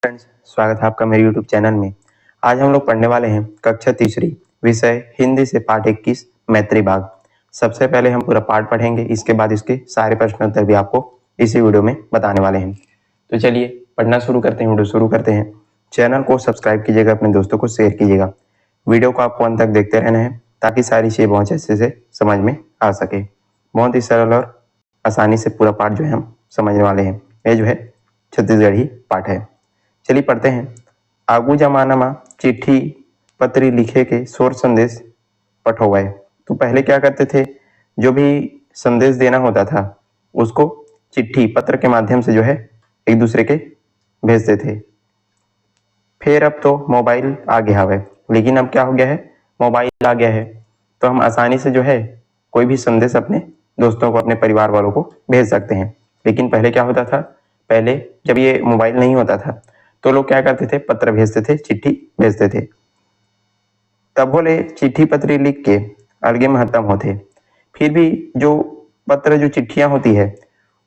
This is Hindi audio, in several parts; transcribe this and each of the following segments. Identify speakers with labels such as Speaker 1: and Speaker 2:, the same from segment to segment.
Speaker 1: फ्रेंड्स, स्वागत है आपका मेरे YouTube चैनल में। आज हम लोग पढ़ने वाले हैं कक्षा तीसरी, विषय हिंदी से पाठ 21 मैत्री भाग। सबसे पहले हम पूरा पाठ पढ़ेंगे, इसके बाद इसके सारे प्रश्न उत्तर भी आपको इसी वीडियो में बताने वाले हैं। तो चलिए पढ़ना शुरू करते हैं, वीडियो शुरू करते हैं। चैनल को सब्सक्राइब कीजिएगा, अपने दोस्तों को शेयर कीजिएगा। वीडियो को आपको अंत तक देखते रहना है ताकि सारी चीज़ें बहुत अच्छे से समझ में आ सके। बहुत ही सरल और आसानी से पूरा पाठ जो है हम समझने वाले हैं। ये जो है छत्तीसगढ़ी पाठ है। चलिए पढ़ते हैं। आगू जमाना में चिट्ठी पत्री लिखे के शोर संदेश पठोवाए। तो पहले क्या करते थे, जो भी संदेश देना होता था उसको चिट्ठी पत्र के माध्यम से जो है एक दूसरे के भेजते थे। फिर अब तो मोबाइल आ गया है, लेकिन अब क्या हो गया है, मोबाइल आ गया है तो हम आसानी से जो है कोई भी संदेश अपने दोस्तों को, अपने परिवार वालों को भेज सकते हैं। लेकिन पहले क्या होता था, पहले जब ये मोबाइल नहीं होता था तो लोग क्या करते थे, पत्र भेजते थे, चिट्ठी भेजते थे। तब बोले चिट्ठी पत्री लिख के अलगे महत्तम होते। फिर भी जो पत्र, जो चिट्ठियां होती है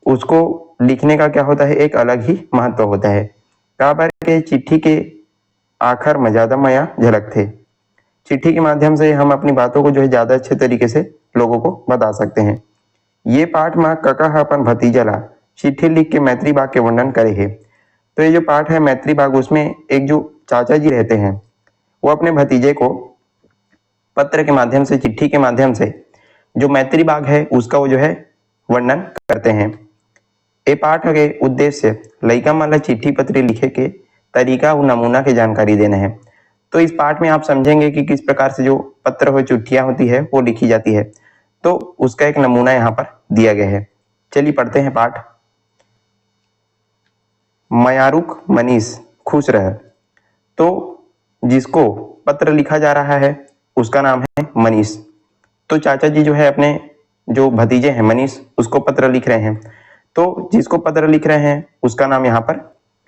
Speaker 1: उसको लिखने का क्या होता है, एक अलग ही महत्व होता है। कहा पर के चिट्ठी के आखिर में ज्यादा माया झलक थे। चिट्ठी के माध्यम से हम अपनी बातों को जो है ज्यादा अच्छे तरीके से लोगों को बता सकते हैं। ये पाठ में कका अपन भतीजा ला चिट्ठी लिख के मैत्री बाग के वर्णन करे है। तो ये जो पाठ है मैत्री बाग, उसमें एक जो चाचा जी रहते हैं वो अपने भतीजे को पत्र के माध्यम से, चिट्ठी के माध्यम से जो मैत्री बाग है उसका वो जो है वर्णन करते हैं। ये पाठ के उद्देश्य लइका मन चिट्ठी पत्री लिखे के तरीका और नमूना की जानकारी देना है। तो इस पाठ में आप समझेंगे कि किस प्रकार से जो पत्र हो, चिट्ठियां होती है वो लिखी जाती है, तो उसका एक नमूना यहाँ पर दिया गया है। चलिए पढ़ते हैं पाठ। मयारुक मनीष खुश रह। तो जिसको पत्र लिखा जा रहा है उसका नाम है मनीष। तो चाचा जी जो है अपने जो भतीजे हैं मनीष, उसको पत्र लिख रहे हैं। तो जिसको पत्र लिख रहे हैं उसका नाम यहाँ पर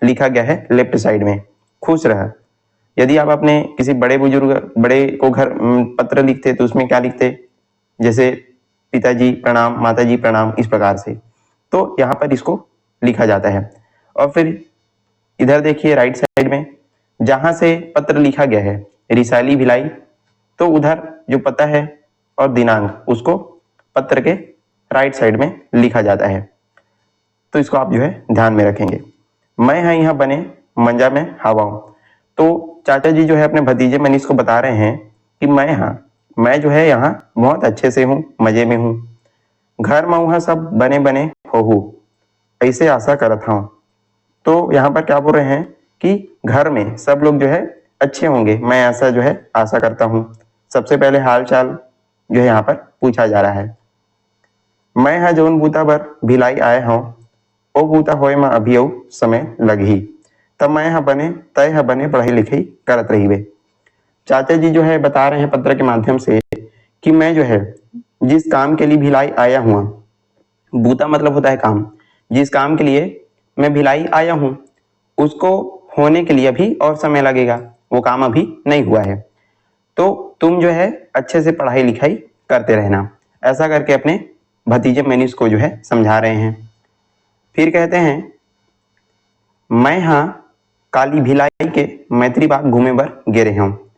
Speaker 1: लिखा गया है लेफ्ट साइड में, खुश रह। यदि आप अपने किसी बड़े बुजुर्ग, बड़े को घर पत्र लिखते तो उसमें क्या लिखते, जैसे पिताजी प्रणाम, माताजी प्रणाम, इस प्रकार से। तो यहाँ पर इसको लिखा जाता है। और फिर इधर देखिए राइट साइड में जहां से पत्र लिखा गया है, रिसाली भिलाई, तो उधर जो पता है और दिनांक उसको पत्र के राइट साइड में लिखा जाता है। तो इसको आप जो है ध्यान में रखेंगे। मैं हाँ यहाँ बने मंजा में हवाऊं। तो चाचा जी जो है अपने भतीजे मनीष को बता रहे हैं कि मैं जो है यहाँ बहुत अच्छे से हूँ, मजे में हूँ। घर में वहां सब बने बने हो, ऐसे आशा करत हूँ। तो यहाँ पर क्या बोल रहे हैं कि घर में सब लोग जो है अच्छे होंगे, मैं ऐसा जो है आशा करता हूँ। सबसे पहले हाल चाल जो है यहाँ पर पूछा जा रहा है। मैं हाँ जोन बूता बर भिलाई आए हूँ, ओ बूता होए में अभी समय लगी, तब मैं हाँ बने तय हाँ बने पढ़ाई लिखाई करत रही वे। चाचा जी जो है बता रहे हैं पत्र के माध्यम से कि मैं जो है जिस काम के लिए भिलाई आया हुआ, बूता मतलब होता है काम, जिस काम के लिए मैं भिलाई आया हूं उसको होने के लिए अभी और समय लगेगा, वो काम अभी नहीं हुआ है। तो तुम जो है अच्छे से पढ़ाई लिखाई करते रहना, ऐसा करके अपने भतीजे मनीष को जो है समझा रहे हैं। फिर कहते हैं मैं हाँ काली भिलाई के मैत्री बाग घूमे बर गे रहे हूँ।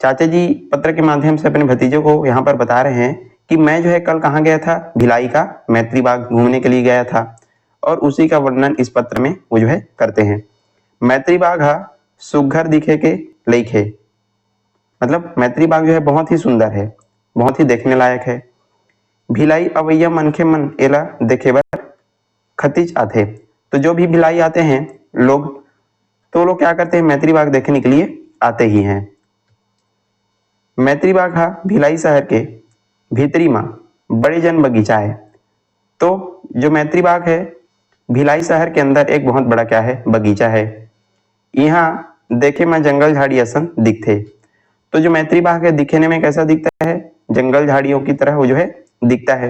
Speaker 1: चाचा जी पत्र के माध्यम से अपने भतीजे को यहाँ पर बता रहे हैं कि मैं जो है कल कहाँ गया था, भिलाई का मैत्री बाग घूमने के लिए गया था, और उसी का वर्णन इस पत्र में वो जो है करते हैं। मैत्री बाग हा सुघर दिखे के लेखे, मतलब मैत्री बाग जो है बहुत ही सुंदर है, बहुत ही देखने लायक है। भिलाई अवैया मनखे मन एला देखे बर खतीज आते। तो जो भी भिलाई आते हैं लोग, तो लोग क्या करते हैं, मैत्री बाग देखने के लिए आते ही हैं। मैत्री बाग हा भिलाई शहर के भीतरी में बड़े जन बगीचा है। तो जो मैत्री बाग है भिलाई शहर के अंदर एक बहुत बड़ा क्या है, बगीचा है। यहाँ देखे में जंगल झाड़ी असन दिखते। तो जो मैत्री बाग है दिखने में कैसा दिखता है, जंगल झाड़ियों की तरह वो जो है दिखता है।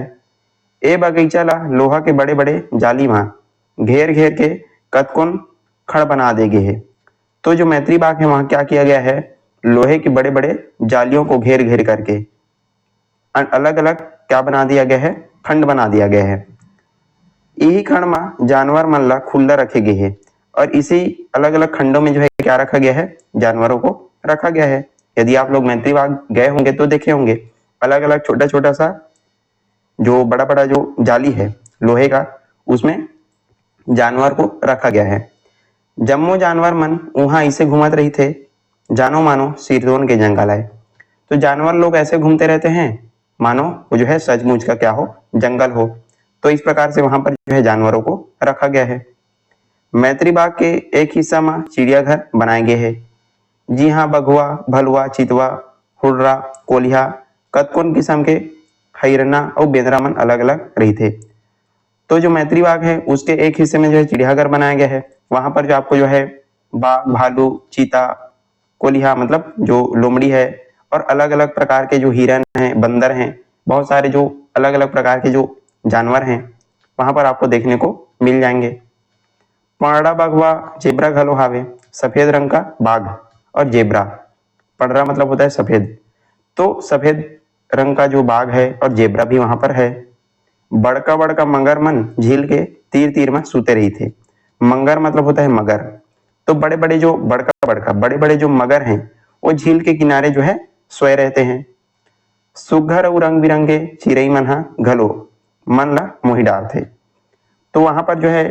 Speaker 1: ए बगीचा ला लोहा के बड़े बड़े जाली वहां घेर घेर के कतकोन खड़ बना दे गए है। तो जो मैत्री बाग है वहां क्या किया गया है, लोहे के बड़े बड़े जालियों को घेर घेर करके अलग अलग क्या बना दिया गया है, खंड बना दिया गया है। यही खंड में जानवर मन ला खुला रखे गए है। और इसी अलग अलग खंडों में जो है क्या रखा गया है, जानवरों को रखा गया है। यदि आप लोग मैत्री बाग गए होंगे तो देखे होंगे अलग अलग छोटा छोटा सा जो बड़ा बड़ा जो जाली है लोहे का, उसमें जानवर को रखा गया है। जम्मो जानवर मन वहां ऐसे घूमत रही थे, जानो मानो सिरदोन के जंगल आए। तो जानवर लोग ऐसे घूमते रहते हैं मानो वो जो है सचमुच का क्या हो, जंगल हो। तो इस प्रकार से वहां पर जो है जानवरों को रखा गया है। मैत्री बाग के एक हिस्सा में चिड़ियाघर बनाए गए हैं। जी हाँ, बघुआ, भलुआ, चितवा, हुर्रा, कोलिया, कतकोन किस्म के हिरना और बेंदरा मन अलग अलग रही थे। तो जो मैत्री बाग है उसके एक हिस्से में जो है चिड़ियाघर बनाया गया है। वहां पर जो आपको जो है बाघ, भालू, चीता, कोलिया मतलब जो लोमड़ी है, और अलग अलग प्रकार के जो हिरन हैं, बंदर हैं, बहुत सारे जो अलग अलग प्रकार के जो जानवर हैं वहां पर आपको देखने को मिल जाएंगे। पांडा बाघवा जेबरा घलो हावे, सफेद रंग का बाघ और जेबरा, पंडरा मतलब होता है सफेद, तो सफेद रंग का जो बाघ है और जेबरा भी वहां पर है। बड़का बड़का मगर मन झील के तीर तीर में सूते रही थे। मगर मतलब होता है मगर, तो बड़े बड़े जो बड़े बड़े जो मगर हैं वो झील के किनारे जो है सोए रहते हैं। सुघर और रंग बिरंगे चिड़ई मन हा घलो मन ला मोहि डार थे। तो वहां पर जो है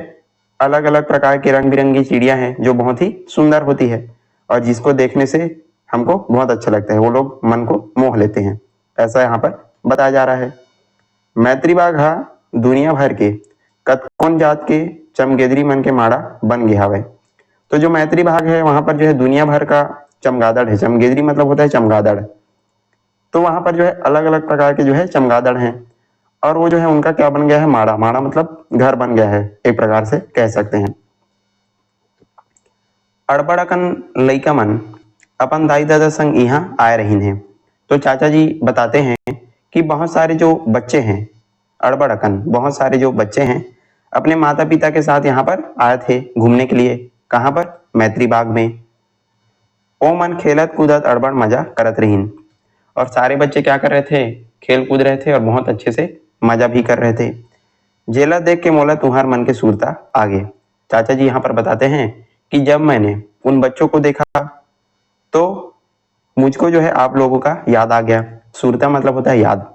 Speaker 1: अलग अलग प्रकार के रंग बिरंगी चिड़िया हैं जो बहुत ही सुंदर होती है और जिसको देखने से हमको बहुत अच्छा लगता है, वो लोग मन को मोह लेते हैं, ऐसा यहाँ पर बताया जा रहा है। मैत्री बाग हा दुनिया भर के कतकोन जात के चमगेदरी मन के माड़ा बन गया हवे। तो जो मैत्री बाग है वहां पर जो है दुनिया भर का चमगादड़ है। चमगेदरी मतलब होता है चमगादड़। तो वहां पर जो है अलग अलग प्रकार के जो है चमगादड़ हैं और वो जो है उनका क्या बन गया है, माड़ा। माड़ा मतलब घर बन गया है, एक प्रकार से कह सकते हैं। अड़बड़कन लइका मन अपन दाई दादा संग यहाँ आए रहीन है। तो चाचा जी बताते हैं कि बहुत सारे जो बच्चे हैं, अड़बड़कन बहुत सारे जो बच्चे हैं अपने माता पिता के साथ यहाँ पर आए थे घूमने के लिए। कहाँ पर? मैत्री बाग में। ओ मन खेलत कूदत अड़बड़ मजा करत रहीन। और सारे बच्चे क्या कर रहे थे? खेल कूद रहे थे और बहुत अच्छे से मजा भी कर रहे थे। जेला देख के मोला तुम्हार मन के सुरता आगे। चाचा जी यहाँ पर बताते हैं कि जब मैंने उन बच्चों को देखा तो मुझको जो है आप लोगों का याद आ गया। सुरता मतलब होता है याद।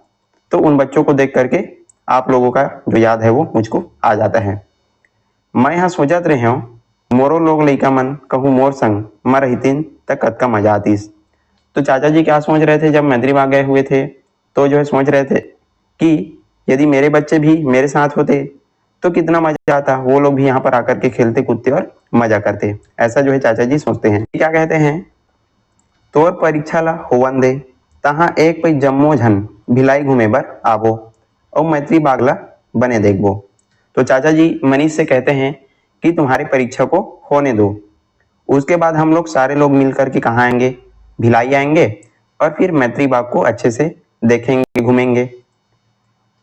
Speaker 1: तो उन बच्चों को देख करके आप लोगों का जो याद है वो मुझको आ जाता है। मैं यहाँ सोचत रहे हूँ मोरो लोग लइका मन कहूँ मोर संग म रहितिन त कतका मजा आतीस। तो चाचा जी क्या सोच रहे थे जब मैत्री बाग गए हुए थे? तो जो है सोच रहे थे कि यदि मेरे बच्चे भी मेरे साथ होते तो कितना मजा आता, वो लोग भी यहाँ पर आकर के खेलते कूदते और मजा करते। ऐसा जो है चाचा जी सोचते हैं। क्या कहते हैं? तोर परीक्षा ला होवन दे, तहाँ एक पै जम्मो झन भिलाई घूमे बर आवो और मैत्री बाग ला बने देखबो। तो चाचा जी मनीष से कहते हैं कि तुम्हारी परीक्षा को होने दो, उसके बाद हम लोग सारे लोग मिल करके कहाँ आएंगे? भिलाई आएंगे और फिर मैत्री बाग को अच्छे से देखेंगे, घूमेंगे।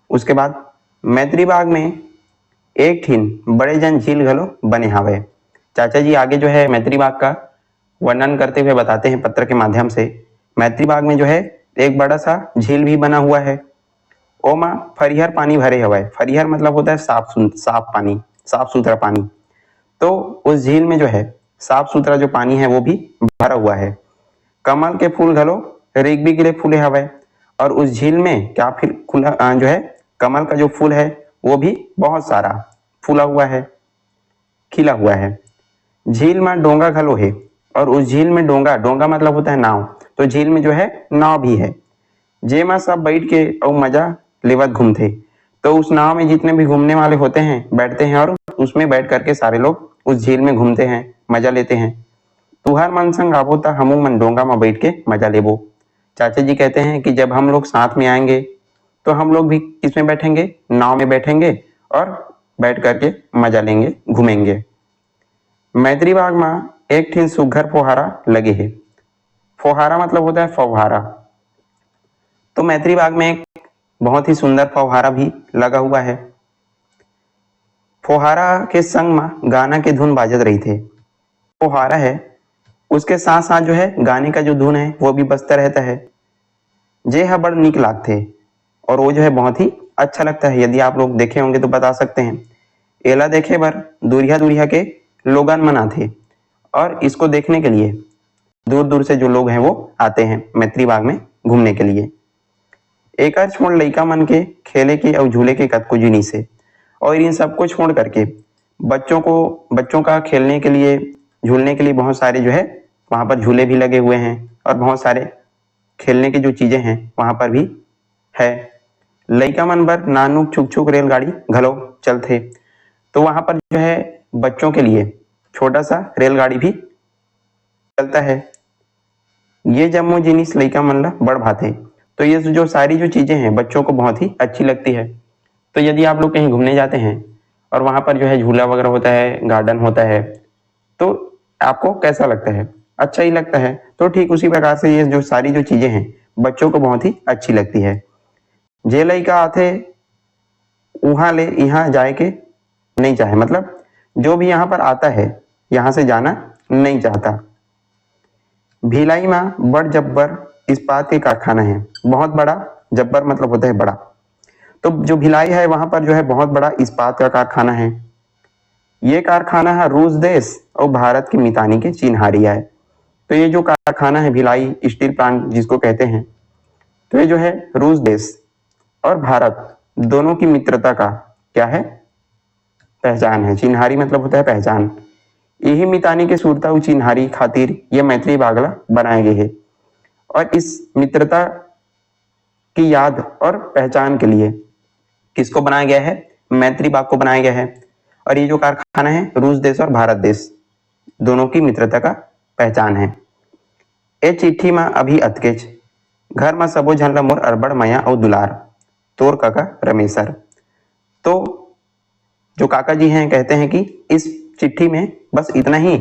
Speaker 1: उसके बाद मैत्री बाग में एक ठीन बड़े जन झील घलो बने हावे। चाचा जी आगे जो है मैत्री बाग का वर्णन करते हुए बताते हैं पत्र के माध्यम से। मैत्री बाग में जो है एक बड़ा सा झील भी बना हुआ है। ओमा फरिहर पानी भरे हवाए। फरिहर मतलब होता है साफ पानी, साफ सुथरा पानी। तो उस झील में जो है साफ सुथरा जो पानी है वो भी भरा हुआ है। कमल के फूल घलो रेग भी गिले फूले हवाए। और उस झील में क्या फिर खुला जो है कमल का जो फूल है वो भी बहुत सारा फूला हुआ है, खिला हुआ है। झील में डोंगा घलो है और उस झील में डोंगा, डोंगा मतलब होता है नाव, तो झील में जो है नाव भी है जेमा सब बैठ के और मजा लेवत घूमते। तो उस नाव में जितने भी घूमने वाले होते हैं बैठते हैं और उसमें बैठ करके सारे लोग उस झील में घूमते हैं, मजा लेते हैं। तुहार मन संग आबो ता हमू मन डोंगा में बैठ के मजा लेबो। चाचा जी कहते हैं कि जब हम लोग साथ में आएंगे तो हम लोग भी किसमें बैठेंगे? नाव में बैठेंगे और बैठ करके मजा लेंगे, घूमेंगे। मैत्री बाग में एक ठीन सुघर फुहारा लगे है। फुहारा मतलब होता है फव्वारा। तो मैत्री बाग में एक बहुत ही सुंदर फव्वारा भी लगा हुआ है। फुहारा के संग में गाना के धुन बाजत रही थे। फुहारा है उसके साथ साथ जो है गाने का जो धुन है वो भी बजता रहता है। जे है बड़ निक लागते और वो जो है बहुत ही अच्छा लगता है। यदि आप लोग देखे होंगे तो बता सकते हैं। एला देखे बर दूरिया दूरिया के लोगन मनाथे। और इसको देखने के लिए दूर दूर से जो लोग हैं वो आते हैं मैत्री बाग में घूमने के लिए। एकर छोड़ लइका मन के खेले के और झूले के कतको जिनिस से, और इन सबको छोड़ करके बच्चों का खेलने के लिए झूलने के लिए बहुत सारे जो है वहाँ पर झूले भी लगे हुए हैं और बहुत सारे खेलने की जो चीजें हैं वहाँ पर भी है। लइका मन बर नानुक छुक छुक रेलगाड़ी घलो चलते, तो वहाँ पर जो है बच्चों के लिए छोटा सा रेलगाड़ी भी चलता है। ये जम्मो जिनिस लइका मन ला बड़ भाते, तो ये जो सारी जो चीजें हैं बच्चों को बहुत ही अच्छी लगती है। तो यदि आप लोग कहीं घूमने जाते हैं और वहां पर जो है झूला वगैरह होता है, गार्डन होता है, तो आपको कैसा लगता है? अच्छा ही लगता है। तो ठीक उसी प्रकार से ये जो सारी जो चीजें हैं बच्चों को बहुत ही अच्छी लगती है। जे लइका आते वहां ले यहाँ जाए के नहीं चाहे, मतलब जो भी यहाँ पर आता है यहाँ से जाना नहीं चाहता। भिलाई में बड़ जब्बर इस्पात के कारखाना है, बहुत बड़ा। जब्बर मतलब होता है बड़ा। तो जो भिलाई है वहां पर जो है बहुत बड़ा इस्पात का कारखाना है। ये कारखाना है रूस देश और भारत की मितानी के चिन्हारिया है। तो ये जो कारखाना है भिलाई स्टील प्लांट जिसको कहते हैं, तो ये जो है रूस देश और भारत दोनों की मित्रता का क्या है? पहचान है। चिन्हारी मतलब होता है पहचान। यही मितानी के सूरता व चिन्हारी खातिर ये मैत्री बागला बनाए गए है। और इस मित्रता की याद और पहचान के लिए किसको बनाया गया है? मैत्री बाग को बनाया गया है। और ये जो कारखाना है रूस देश और भारत देश दोनों की मित्रता का पहचान है। ए चिट्ठी में अभी अतकेच घर में सबो झन ला मोर अरबड़ मया और दुलार तोर काका रमेशर। तो जो काका जी हैं कहते हैं कि इस चिट्ठी में बस इतना ही,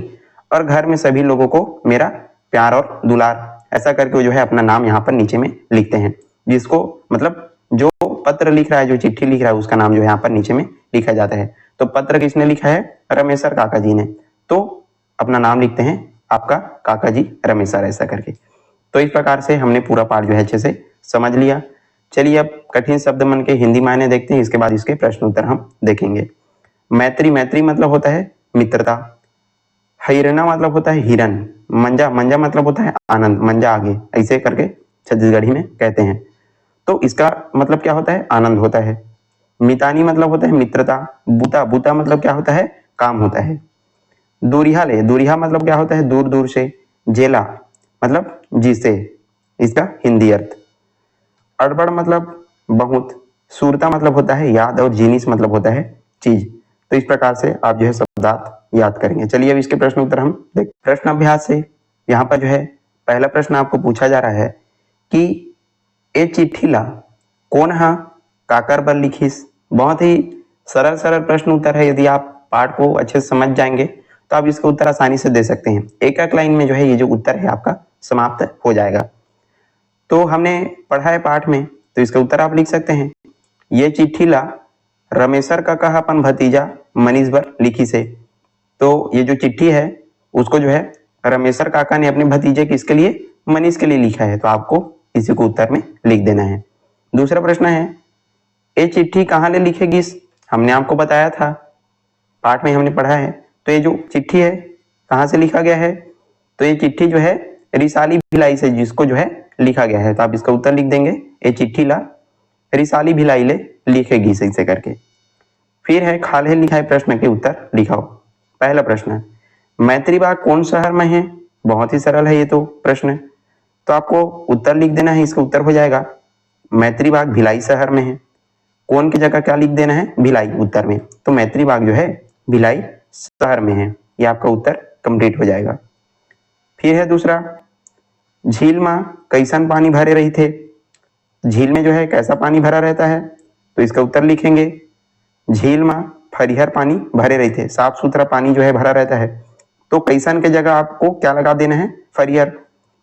Speaker 1: और घर में सभी लोगों को मेरा प्यार और दुलार, ऐसा करके वो जो है अपना नाम यहाँ पर नीचे में लिखते हैं। जिसको मतलब जो पत्र लिख रहा है, जो चिट्ठी लिख रहा है, उसका नाम जो है यहाँ पर नीचे में लिखा जाता है। तो पत्र किसने लिखा है? रमेशर काका जी ने। तो अपना नाम लिखते हैं आपका काका जी रमेशर, ऐसा करके। तो इस प्रकार से हमने पूरा पाठ जो है अच्छे से समझ लिया। चलिए अब कठिन शब्द मन के हिंदी मायने देखते हैं, इसके बाद इसके प्रश्न उत्तर हम देखेंगे। मैत्री, मैत्री मतलब होता है मित्रता। हिरना मतलब होता है हिरन। मंजा, मंजा मतलब होता है आनंद, मंजा आगे, ऐसे करके छत्तीसगढ़ी में कहते हैं। तो इसका मतलब क्या होता है? आनंद होता है। मितानी मतलब होता है मित्रता। बूता, बूता मतलब क्या होता है? काम होता है। दूरिहा ले, दूरिहा मतलब क्या होता है? दूर दूर से। जेला मतलब जिसे, इसका हिंदी अर्थ। अड़बड़ मतलब बहुत। सूरता मतलब होता है याद, और जीनिस मतलब होता है चीज। तो इस प्रकार से आप जो है शब्दार्थ याद करेंगे। चलिए अब इसके प्रश्न उत्तर हम देख। प्रश्न अभ्यास से यहाँ पर जो है पहला प्रश्न आपको पूछा जा रहा है कि ए चिट्ठी ला कौन हा काकर बर लिखिस। बहुत ही सरल सरल प्रश्न उत्तर है। यदि आप पाठ को अच्छे से समझ जाएंगे तो आप इसका उत्तर आसानी से दे सकते हैं। एक एक लाइन में जो है ये जो उत्तर है आपका समाप्त हो जाएगा। तो हमने पढ़ा है पाठ में, तो इसका उत्तर आप लिख सकते हैं। ये चिट्ठी ला रमेशर का कहा अपन भतीजा मनीष बर लिखी से। तो ये जो चिट्ठी है उसको जो है रमेशर काका ने अपने भतीजे किसके लिए? मनीष के लिए लिखा है। तो आपको इसी को उत्तर में लिख देना है। दूसरा प्रश्न है ये चिट्ठी कहाँ ले लिखेगी? हमने आपको बताया था, पाठ में हमने पढ़ा है। तो ये जो चिट्ठी है कहाँ से लिखा गया है? तो ये चिट्ठी जो है रिसाली भिलाई से जिसको जो है लिखा गया है। तो आप इसका उत्तर लिख देंगे, ये चिट्ठी ला रिसाली भिलाई ले लिखेगी, ऐसे करके। फिर है खाले लिखा है प्रश्न के उत्तर लिखाओ। पहला प्रश्न, मैत्री बाग कौन शहर में है? बहुत ही सरल है ये तो प्रश्न। तो आपको उत्तर लिख देना है, इसका उत्तर हो जाएगा मैत्री बाग भिलाई शहर में है। कौन की जगह क्या लिख देना है? भिलाई उत्तर में। तो मैत्री बाग जो है भिलाई शहर में है। ये आपका उत्तर कंप्लीट हो जाएगा। फिर है दूसरा, झील में कैसन पानी भरे रही थे? झील में जो है कैसा पानी भरा रहता है? तो इसका उत्तर लिखेंगे झील में फरिहर पानी भरे रहे थे, साफ सुथरा पानी जो है भरा रहता है। तो कैसन के जगह आपको क्या लगा देना है? फरिहर।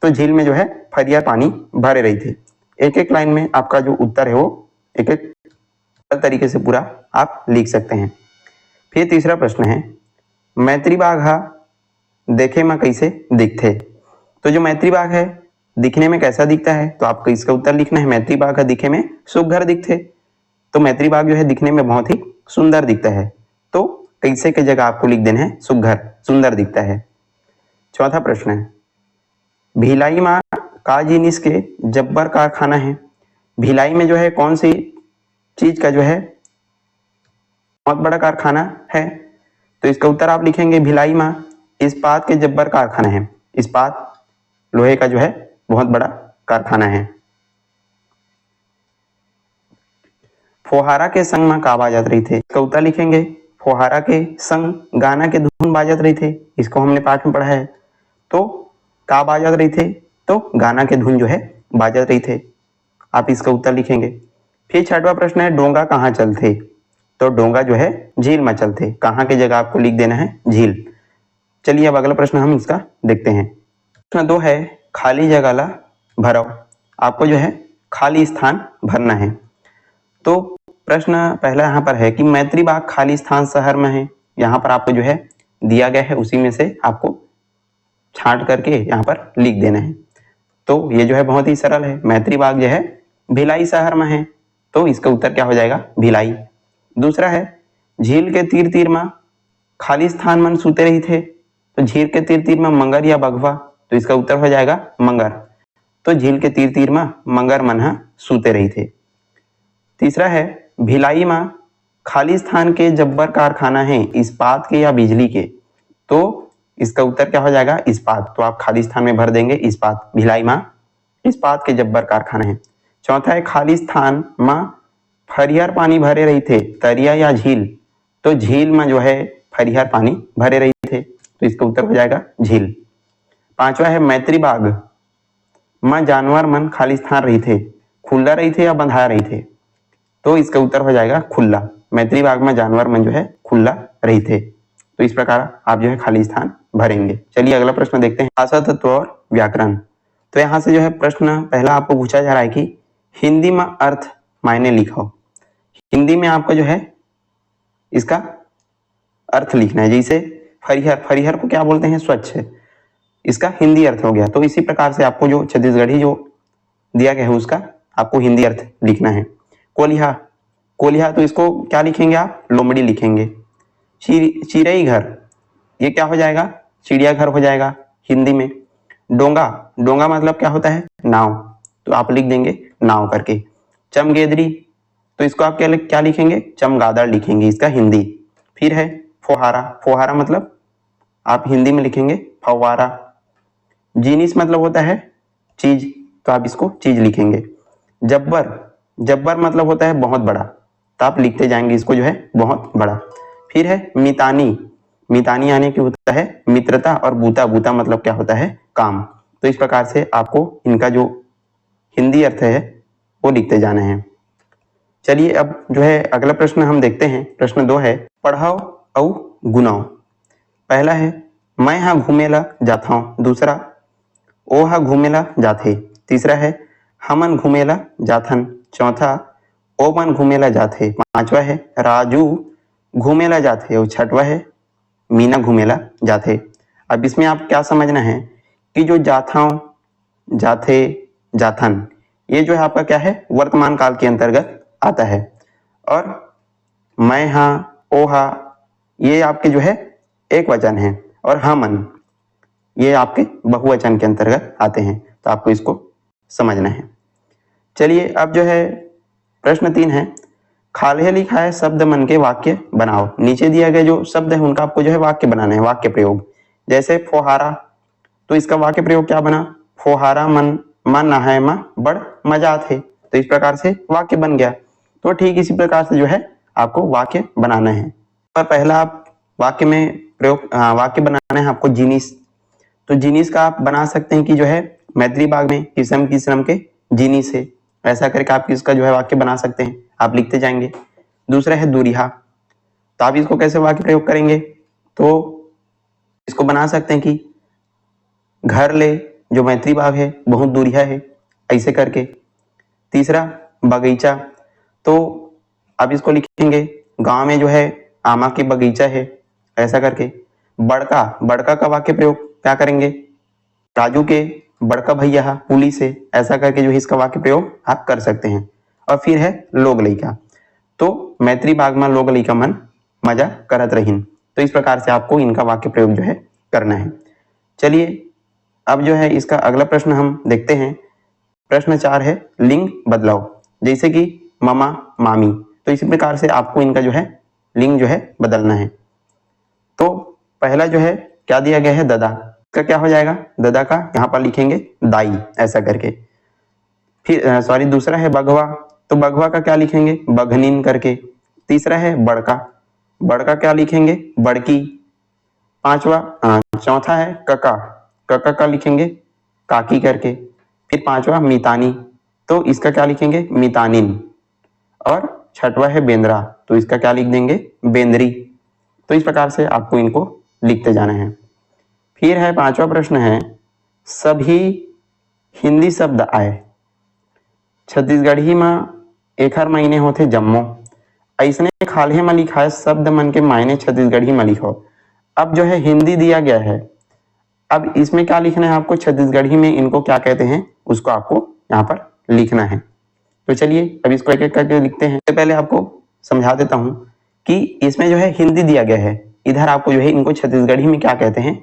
Speaker 1: तो झील में जो है फरिहर पानी भरे रहे थे। एक एक लाइन में आपका जो उत्तर है वो एक एक तरीके से पूरा आप लिख सकते हैं। फिर तीसरा प्रश्न है मैत्री बाग हा देखे में कैसे दिखते? तो जो मैत्री बाग है दिखने में कैसा दिखता है? तो आपको इसका उत्तर लिखना है मैत्री बाग हा दिखे में सुघर दिखते। तो मैत्री बाग जो है दिखने में बहुत ही सुंदर दिखता है। तो कैसे की जगह आपको लिख देना है सुघर, सुंदर दिखता है। चौथा प्रश्न है, भिलाई माँ का जिनिस के जब्बर कारखाना है। भिलाई में जो है कौन सी चीज का जो है बहुत बड़ा कारखाना है? तो इसका उत्तर आप लिखेंगे भिलाई माँ इस्पात के जब्बर कारखाना है। इस्पात लोहे का जो है बहुत बड़ा कारखाना है। फोहारा के संग में का बाजत रही थे? इसका उत्तर लिखेंगे फोहारा के संग गाना के धुन बाजत रही थे। इसको हमने पाठ में पढ़ा है। तो का बाजत रही थे? तो गाना के धुन जो है बाजत रही थे। आप इसका उत्तर लिखेंगे। फिर छठवां प्रश्न है, डोंगा कहाँ चलते? तो डोंगा जो है झील में चलते। कहाँ की जगह आपको लिख देना है झील। चलिए अब अगला प्रश्न हम इसका देखते हैं। प्रश्न 2 है, खाली जगह ला भरो। आपको जो है खाली स्थान भरना है। तो प्रश्न पहला यहाँ पर है कि मैत्री बाग खाली स्थान शहर में है। यहाँ पर आपको जो है दिया गया है, उसी में से आपको छांट करके यहाँ पर लिख देना है। तो ये जो है बहुत ही सरल है। मैत्री बाग जो है भिलाई शहर में है, तो इसका उत्तर क्या हो जाएगा भिलाई। दूसरा है, झील के तीर तीर में खाली स्थान मन सूते रही थे। तो झील के तीर तीर में मंगर या बघवा, तो इसका उत्तर हो जाएगा मंगर। तो झील के तीर तीर में मंगर मन सूते रही थे। तीसरा है, भिलाई में खाली स्थान के जब्बर कारखाना है इस्पात के या बिजली के। तो इसका उत्तर क्या हो जाएगा इस्पात। तो आप खाली स्थान में भर देंगे इस्पात। भिलाई में इस्पात के जब्बर कारखाना है। चौथा है, खाली स्थान में फरियार पानी भरे रही थे, तरिया या झील। तो झील में जो है फरियार पानी भरे रही थे, तो इसका उत्तर हो जाएगा झील। पांचवा है, मैत्री बाग में जानवर मन खाली स्थान रही थे, खुला रही थे या बंधा रही थे। तो इसका उत्तर हो जाएगा खुला। मैत्री बाग में जानवर मन जो है खुला रही थे। तो इस प्रकार आप जो है खाली स्थान भरेंगे। चलिए अगला प्रश्न देखते हैं, भाषा तत्व और व्याकरण। तो यहाँ से जो है प्रश्न पहला आपको पूछा जा रहा है कि हिंदी में अर्थ मायने लिखो। हिंदी में आपको जो है इसका अर्थ लिखना है। जैसे फरिहर, फरिहर को क्या बोलते हैं स्वच्छ, इसका हिंदी अर्थ हो गया। तो इसी प्रकार से आपको जो छत्तीसगढ़ी जो दिया गया है उसका आपको हिंदी अर्थ लिखना है। कोलिहा, कोलिहा तो इसको क्या लिखेंगे आप लोमड़ी लिखेंगे। चिड़ई घर, ये क्या हो जाएगा चिड़ियाघर हो जाएगा हिंदी में। डोंगा, डोंगा मतलब क्या होता है नाव, तो आप लिख देंगे नाव करके। चमगेदरी, तो इसको आप क्या लिखेंगे चमगादड़ लिखेंगे इसका हिंदी। फिर है फोहारा, फोहारा मतलब आप हिंदी में लिखेंगे फव्वारा। जीनिस मतलब होता है चीज, तो आप इसको चीज लिखेंगे। जब्बर, जब्बर मतलब होता है बहुत बड़ा, तो आप लिखते जाएंगे इसको जो है बहुत बड़ा। फिर है मितानी, मितानी यानी कि होता है मित्रता, और बूता, बूता मतलब क्या होता है काम। तो इस प्रकार से आपको इनका जो हिंदी अर्थ है वो लिखते जाना है। चलिए अब जो है अगला प्रश्न हम देखते हैं। प्रश्न 2 है, पढ़ाओ औ गुनाओ। पहला है, मैं यहाँ घूमेला जाता हूँ। दूसरा, ओ हा घूमेला जाथे। तीसरा है, हमन घूमेला जाथन। चौथा, ओ मन घूमेला जाथे। पांचवा है, राजू घूमेला जाथे। और छठवा है, मीना घूमेला जाथे। अब इसमें आप क्या समझना है कि जो जाथाओ, जाथे, जाथन, ये जो है आपका क्या है वर्तमान काल के अंतर्गत आता है। और मैं हाँ, ओ हा, ये आपके जो है एक वचन है। और हमन, ये आपके बहुवचन के अंतर्गत आते हैं। तो आपको इसको समझना है। चलिए अब जो है प्रश्न 3 है, खाले लिखा है शब्द मन के वाक्य बनाओ। नीचे दिया गया जो शब्द है उनका आपको जो है वाक्य बनाना है, वाक्य प्रयोग। जैसे फोहारा, तो इसका वाक्य प्रयोग क्या बना, फोहारा मन मन नहाए में बड़ मजा थे। तो इस प्रकार से वाक्य बन गया। तो ठीक इसी प्रकार से जो है आपको वाक्य बनाना है। और पहला आप वाक्य में प्रयोग वाक्य बनाना है आपको जिनिस। तो जिनिस का आप बना सकते हैं कि जो है मैत्री बाग में किस्म किस्म के जिनिस है, ऐसा करके आप इसका जो है वाक्य बना सकते हैं। आप लिखते जाएंगे। दूसरा है दूरिहा, तो आप इसको कैसे वाक्य प्रयोग करेंगे, तो इसको बना सकते हैं कि घर ले जो मैत्री बाग है बहुत दूरिहा है, ऐसे करके। तीसरा बगीचा, तो आप इसको लिखेंगे गांव में जो है आमा की बगीचा है, ऐसा करके। बड़का, बड़का का वाक्य प्रयोग क्या करेंगे, राजू के बड़का भैया पुलिस है, ऐसा करके जो है इसका वाक्य प्रयोग आप कर सकते हैं। और फिर है लोग लइका, तो मैत्री बाग में लोग लइका मन मजा करत रहीन। तो इस प्रकार से आपको इनका वाक्य प्रयोग जो है करना है। चलिए अब जो है इसका अगला प्रश्न हम देखते हैं। प्रश्न 4 है लिंग बदलाव, जैसे कि मामा मामी। तो इसी प्रकार से आपको इनका जो है लिंग जो है बदलना है। तो पहला जो है क्या दिया गया है, ददा का क्या हो जाएगा, ददा का यहाँ पर लिखेंगे दाई ऐसा करके। फिर सॉरी दूसरा है बघवा, तो बघवा का क्या लिखेंगे, बघनीन करके। तीसरा है बड़का, बड़का क्या लिखेंगे, बड़की। चौथा है कका, कका का लिखेंगे काकी करके। फिर पांचवा मितानी, तो इसका क्या लिखेंगे, मितानिन। और छठवा है बेंद्रा, तो इसका क्या लिख देंगे, बेंद्री। तो इस प्रकार से आपको इनको लिखते जाना है। फिर है पांचवा प्रश्न है सभी हिंदी शब्द आए छत्तीसगढ़ी में एखर महीने होते जम्मो, ऐसने खाल्हे में लिखा है शब्द मन के मायने छत्तीसगढ़ी में लिखो। अब जो है हिंदी दिया गया है, अब इसमें क्या लिखना है आपको, छत्तीसगढ़ी में इनको क्या कहते हैं उसको आपको यहाँ पर लिखना है। तो चलिए अब इसको एक एक करके लिखते हैं। तो पहले आपको समझा देता हूँ कि इसमें जो है हिंदी दिया गया है, इधर आपको जो है इनको छत्तीसगढ़ी में क्या कहते हैं,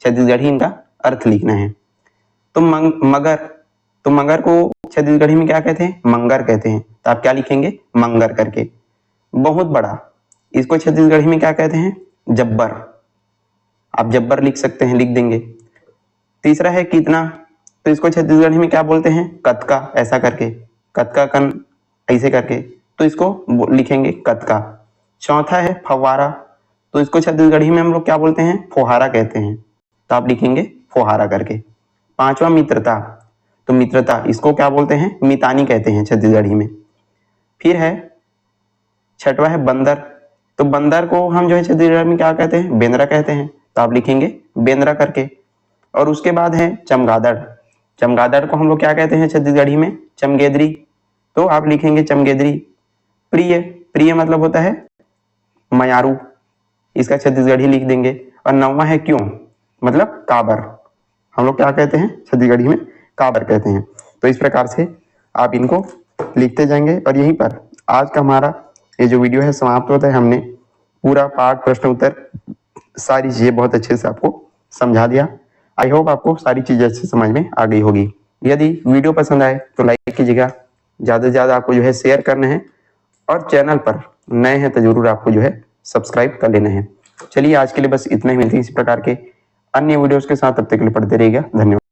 Speaker 1: छत्तीसगढ़ी इनका अर्थ लिखना है। तो मगर, तो मगर को छत्तीसगढ़ी में क्या कहते हैं, मंगर कहते हैं। तो आप क्या लिखेंगे, मंगर करके। बहुत बड़ा, इसको छत्तीसगढ़ी में क्या कहते हैं, जब्बर। आप जब्बर लिख सकते हैं, लिख देंगे। तीसरा है कितना, तो इसको छत्तीसगढ़ी में क्या बोलते हैं, कतका ऐसा करके, कतका कन ऐसे करके, तो इसको लिखेंगे कतका। चौथा है फव्वारा, तो इसको छत्तीसगढ़ी में हम लोग क्या बोलते हैं, फोहारा कहते हैं। तो आप लिखेंगे फोहारा करके। पांचवा मित्रता, तो मित्रता इसको क्या बोलते हैं, मितानी कहते हैं छत्तीसगढ़ी में। फिर है छठवा है बंदर, तो बंदर को हम जो है छत्तीसगढ़ में क्या कहते हैं, बेंद्रा कहते हैं। तो आप लिखेंगे बेंद्रा करके। और उसके बाद है चमगादड़, चमगादड़ को हम लोग क्या कहते हैं छत्तीसगढ़ी में, चमगेदरी। तो आप लिखेंगे चमगेदरी। प्रिय, प्रिय मतलब होता है मयारू, इसका छत्तीसगढ़ी लिख देंगे। और नौवा है क्यों, मतलब काबर, हम लोग क्या कहते हैं छत्तीसगढ़ी में, काबर कहते हैं। तो इस प्रकार से आप इनको लिखते जाएंगे। और यहीं पर आज का हमारा ये जो वीडियो है समाप्त होता है। हमने पूरा पाठ प्रश्न उत्तर सारी चीजें बहुत अच्छे से आपको समझा दिया। आई होप आपको सारी चीजें अच्छे समझ में आ गई होगी। यदि वीडियो पसंद आए तो लाइक कीजिएगा, ज्यादा से ज्यादा आपको जो है शेयर करना है, और चैनल पर नए हैं तो जरूर आपको जो है सब्सक्राइब कर लेना है। चलिए आज के लिए बस इतना ही, मिलते हैं इसी प्रकार के अन्य वीडियोस के साथ, तब तक के लिए पढ़ते रहिएगा। धन्यवाद।